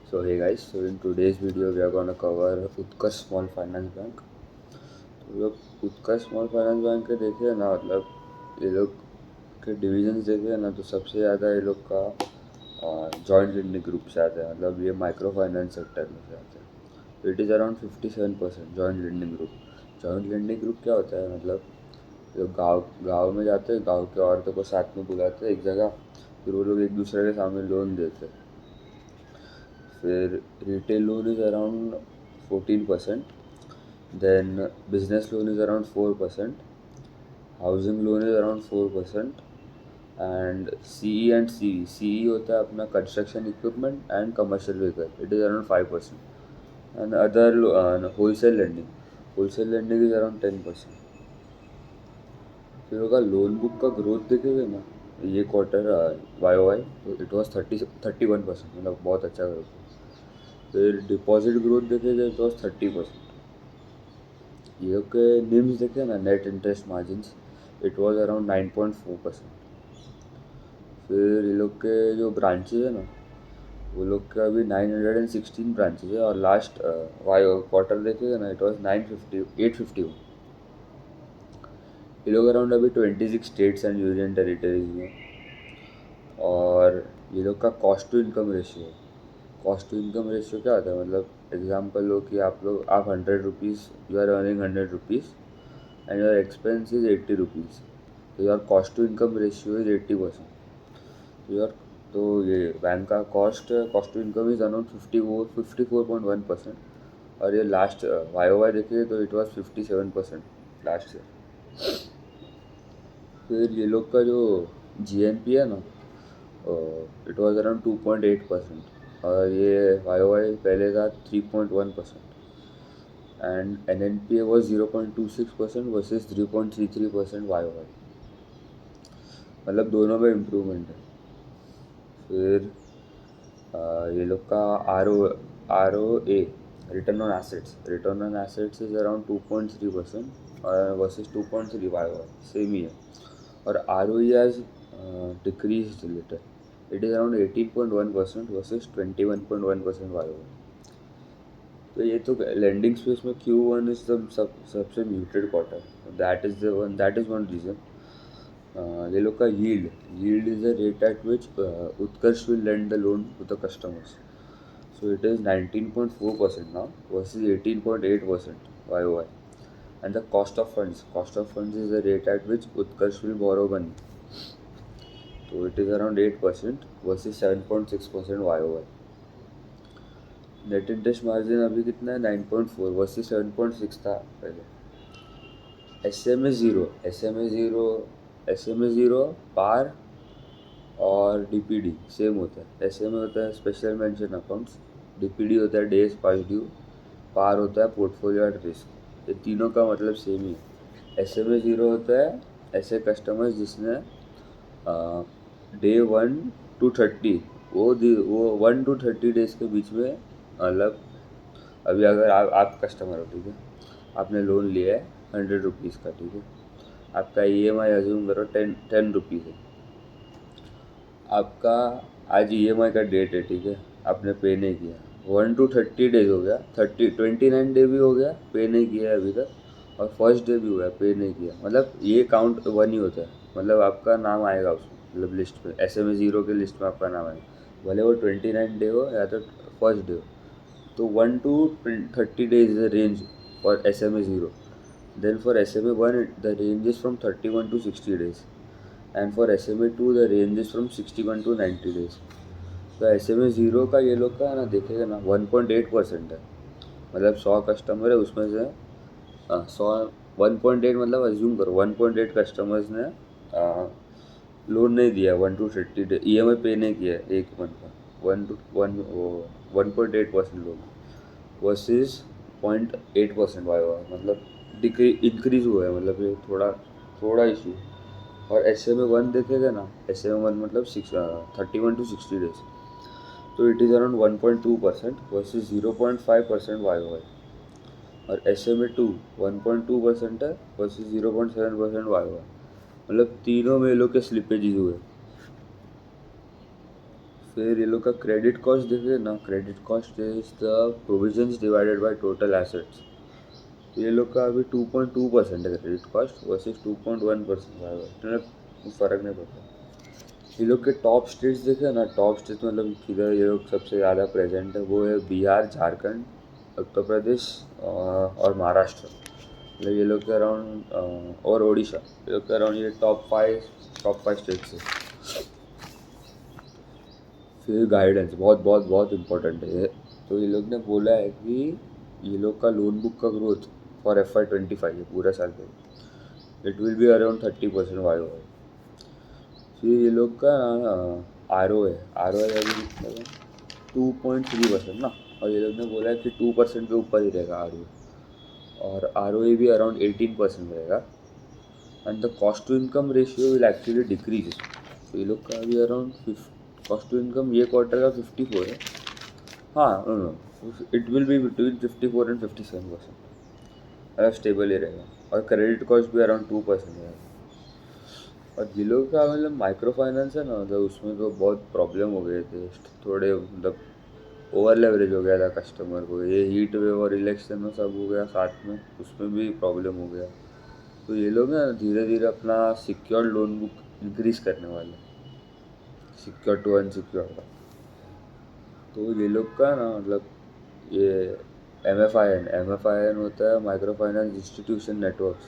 So hey guys, so in today's video we are gonna cover Utkarsh Small Finance Bank. तो लोग उत्कर्ष small finance bank के देखे ना, मतलब ये लोग के डिविजन्स देखे ना, तो सबसे ज़्यादा ये लोग का जॉइंट लेंडिंग ग्रुप से आता है, मतलब ये माइक्रो फाइनेंस सेक्टर में से आते हैं। तो it is around 57% joint lending group. Joint lending group क्या होता है, मतलब जो गांव गांव में जाते हैं, गांव के औरतों को साथ में बुलाते हैं एक जगह, फिर वो लोग एक दूसरे के सामने लोन देते हैं। फिर retail loan is around 14%, then business loan is around 4%, housing loan is around 4%, and CE and CE. CE होता है अपना construction equipment and commercial vehicle, it is around 5%, and other wholesale lending is around 10%। फिर होगा loan book का growth देखेंगे ना, ये quarter YOY it was 31%, मतलब बहुत अच्छा ग्रोथ है। फिर डिपॉजिट ग्रोथ देखेंगे इट वॉज 30%। ये लोग के निम्स देखे ना, net interest margins, it was around 9.4%। फिर ये लोग के जो ब्रांचेज है ना, वो लोग के अभी 916 ब्रांचेज है, और लास्ट क्वार्टर देखेगा ना, इट वाज 851। ये लोग अराउंड अभी 26 स्टेट्स एंड यूनियन टेरिटरीज में। और ये लोग का cost to income ratio, cost to income ratio क्या होता है, मतलब एग्जांपल लो कि आप 100 rupees, you are earning 100 rupees and your expense is 80 rupees, तो your cost to income ratio is 80%। your तो ये बैंक का cost to income is around 54.1%, और ये लास्ट YOY देखिए तो इट वाज 57% लास्ट ईयर। फिर ये लोग का जो GNP है ना, इट वाज अराउंड 2.8%, और ये YOY पहले था 3.1%, and NNPA was 0.26% versus 3.33% YOY, मतलब दोनों में इम्प्रूवमेंट है। फिर ये लोग का ROA, return on assets is around 2.3% versus 2.3 YOY, same ही है। और ROE has decrease little, it is around 18.1% versus 21.1% YOY। तो ये तो लैंडिंग स्पेस में Q1 इज सबसे muted quarter, that is one reason. ये लोग का yield is the rate at which Utkarsh will lend the loan to the customers. So it is 19.4% now versus 18.8% YOY. And the cost of funds is the rate at which Utkarsh will borrow money. So it is around 8% versus 7.6% YOY. Net interest margin अभी कितना है, 9.4 versus 7.6 था पहले। S M A zero पार और DPD same होता है। SMA होता है स्पेशल मेंशन अकाउंट्स, DPD होता है डेज पास ड्यू, पार होता है पोर्टफोलियो एट रिस्क। ये तीनों का मतलब सेम ही है। SMA ज़ीरो होता है ऐसे कस्टमर्स जिसने Day 1 to 30, वो 1 to 30 डेज़ के बीच में, मतलब अभी अगर आप कस्टमर हो, ठीक है, आपने लोन लिया है 100 रुपीज़ का, ठीक है, आपका EMI अज्यूम करो 10 रुपीज़ है। आपका आज EMI का डेट है, ठीक है, आपने पे नहीं किया, 1 to 30 डेज हो गया, 29 डे भी हो गया, पे नहीं किया है अभी तक, और फर्स्ट डे भी हुआ है, पे नहीं किया, मतलब ये काउंट वन ही होता है, मतलब आपका नाम आएगा उसमें, मतलब लिस्ट में, SMA ज़ीरो के लिस्ट में आपका नाम आएगा, भले वो 29 डे हो या तो फर्स्ट डे हो। तो 1 to 30 days is the range for SMA zero. Then for SMA one the range is from 31 to 60 days, and for SMA two the range is from 61 to 90 days। तो SMA zero का ये लोग का है ना, देखेगा ना 1.8% है, मतलब 100 कस्टमर है उसमें से 100, 1.8 मतलब अज्यूम करो 1.8 कस्टमर्स ने लोन नहीं दिया 1 to 30 डे, EMI पे नहीं किया एक मंथ का, 1.8% लोन वर्सेस 0.8% YOY, मतलब इंक्रीज हुआ है, मतलब ये थोड़ा इशू। और SMA वन देखेगा ना, SMA वन मतलब 31 to 60 डेज, तो it is around 1.2% versus 0.5% YOY। और SMA टू 1.2% है वर्सेस 0.7% YOY, मतलब तीनों में लोग के स्लिपेज हुए। फिर ये लोग का क्रेडिट कॉस्ट देखिए ना, credit cost is the provisions divided by total assets. तो ये लोग का अभी 2.2% है क्रेडिट कॉस्ट वर्सेस 2.1% है, इतना फ़र्क नहीं पड़ता। ये लोग के टॉप स्टेट्स देखे ना, टॉप स्टेट्स मतलब किधर ये लोग सबसे ज़्यादा प्रेजेंट है, वो है बिहार, झारखंड, उत्तर प्रदेश और महाराष्ट्र। मतलब ये लोग के अराउंड और उड़ीसा, ये लोग के अराउंड ये टॉप फाइव स्टेट्स है। फिर गाइडेंस बहुत बहुत बहुत इम्पोर्टेंट है ये। तो ये लोग ने बोला है कि ये लोग का लोन बुक का ग्रोथ फॉर FY25 है पूरा साल का, it will be around 30% Y. फिर ये लोग का ROA अभी कितना है, 2.3% ना, और ये लोग ने बोला है कि 2% के ऊपर ही रहेगा ROA, और ROA भी अराउंड 18% रहेगा, and the cost to income ratio will actually decrease. तो ये लोग का अभी अराउंड कॉस्ट टू इनकम ये क्वार्टर का 54 है। हाँ, no, it will be between 54 and 57%, stable ही रहेगा, और क्रेडिट कॉस्ट भी अराउंड 2% रहेगा। और ये लोग का मतलब माइक्रो फाइनेंस है ना, मतलब उसमें तो बहुत प्रॉब्लम हो गए थे थोड़े, मतलब ओवर लेवरेज हो गया था कस्टमर को, ये हीट वेव और इलेक्शन में सब हो गया साथ में, उसमें भी प्रॉब्लम हो गया। तो ये लोग ना धीरे धीरे अपना सिक्योर्ड लोन बुक इंक्रीज करने वाले, सिक्योर टू अनसिक्योर का। तो ये लोग का ना मतलब ये MFIN होता है, माइक्रो फाइनेंस इंस्टीट्यूशन नेटवर्क्स,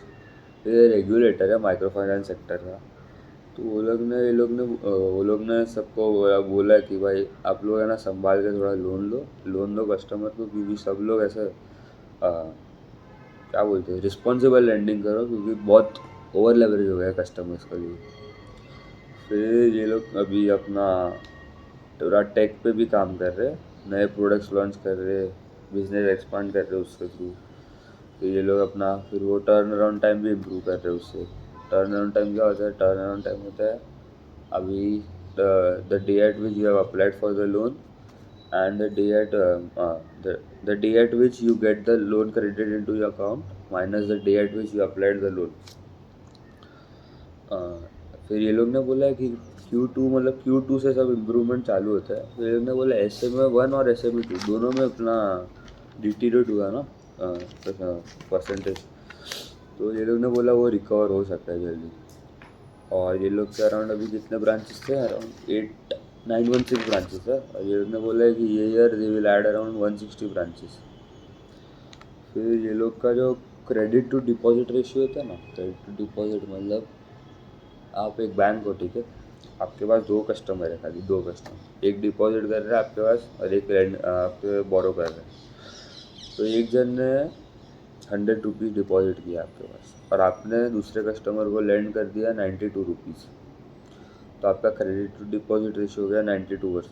ये रेगुलेटर है माइक्रो फाइनेंस सेक्टर का। तो वो लोग ने सबको बोला कि भाई आप लोग है ना संभाल के थोड़ा लोन दो कस्टमर को, क्योंकि सब लोग ऐसे क्या बोलते हैं, रिस्पॉन्सिबल लैंडिंग करो, क्योंकि बहुत ओवर लेवरेज हो गया कस्टमर्स के लिए। फिर ये लोग अभी अपना थोड़ा टेक पे भी काम कर रहे हैं, नए प्रोडक्ट्स लॉन्च कर रहे हैं, बिजनेस एक्सपांड कर रहे हैं उसके थ्रू। तो ये लोग अपना फिर वो टर्न अराउंड टाइम भी इम्प्रूव कर रहे हैं उससे। टर्न अराउंड टाइम क्या होता है, टर्न अराउंड टाइम होता है अभी the day at which you have applied for the loan, and the day at which you get the loan credited into your account minus the day at which you applied the loan. फिर ये लोग ने बोला है कि Q2 मतलब Q2 से सब इम्प्रूवमेंट चालू होता है। फिर ये लोग ने बोला SMA1 और SMA2 दोनों में अपना डिटीरियोरेट हुआ ना परसेंटेज, तो ये लोग ने बोला वो रिकवर हो सकता है जल्दी। और ये लोग के अराउंड अभी कितने ब्रांचेस थे, अराउंड 8916 ब्रांचेस है, और ये लोग ने बोला है कि ये year they will add around 160 branches. फिर ये लोग का जो क्रेडिट टू डिपॉजिट रेशियो होता है ना, क्रेडिट टू डिपॉजिट मतलब आप एक बैंक हो, ठीक है, आपके पास दो कस्टमर है, खाली दो कस्टमर, एक डिपॉजिट कर रहा है आपके पास और एक आपके बोरो कर रहे हैं। तो एक जन ने 100 रुपीज़ डिपॉजिट किया आपके पास, और आपने दूसरे कस्टमर को लेंड कर दिया 92 रुपीज़, तो आपका क्रेडिट टू डिपॉजिट रेशियो हो गया 92%।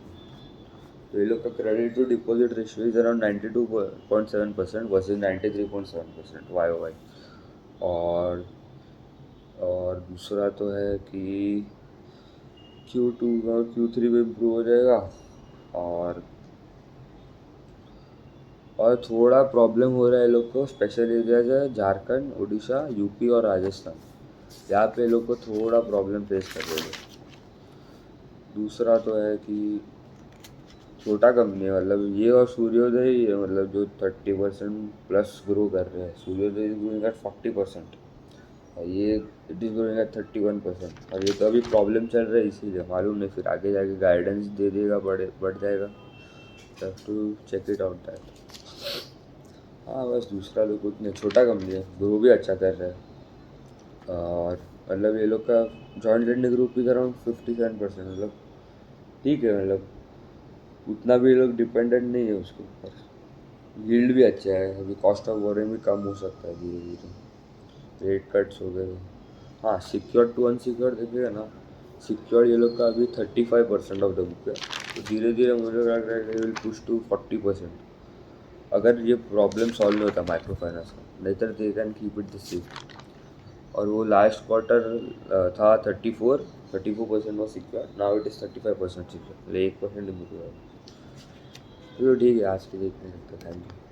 तो ये लोग का credit to deposit ratio is around 92.7% versus 93.7% YOY। और दूसरा तो है कि Q2 और Q3 में इम्प्रूव हो जाएगा। और थोड़ा प्रॉब्लम हो रहा है लोग को, स्पेशल एरियाज है झारखंड, उड़ीसा, यूपी और राजस्थान, यहाँ पे लोग को थोड़ा प्रॉब्लम फेस कर रहे हैं। दूसरा तो है कि छोटा कंपनी है, मतलब ये और सूर्योदय ही है, मतलब जो 30% प्लस ग्रो कर रहे हैं। सूर्योदय इज ग्रोइंग एट 40% और ये इट इज़ ग्रोइंग एट 31%, और ये तो अभी प्रॉब्लम चल रहा है इसीलिए, मालूम नहीं फिर आगे जाके गाइडेंस दे देगा, बढ़ जाएगा, तब to check it out that. हाँ बस दूसरा लोग कुछ नहीं, छोटा कंपनी है, ग्रो भी अच्छा कर रहा है। और मतलब ये लोग का जॉइंट लैंडिंग ग्रुप भी अराउंड 57%, मतलब ठीक है, मतलब उतना भी ये लोग डिपेंडेंट नहीं है उसके ऊपर। यील्ड भी अच्छा है, अभी कॉस्ट ऑफ बोरिंग भी कम हो सकता है धीरे धीरे, रेट कट्स हो गए। हाँ, सिक्योर टू अनसिक्योर देखिएगा ना, सिक्योर ये लोग का अभी 35% ऑफ द बुक है, तो धीरे धीरे मुझे लग रहा है विल पुश टू 40%, अगर ये प्रॉब्लम सॉल्व नहीं होता माइक्रो फाइनेंस का, नहीं तो they can keep it the same. और वो लास्ट क्वार्टर था 34% वो secure, now it is 35% secure, मतलब 1% इम्प्रूव है। चलो ठीक है, आज के लिए इतना लगता है, थैंक यू।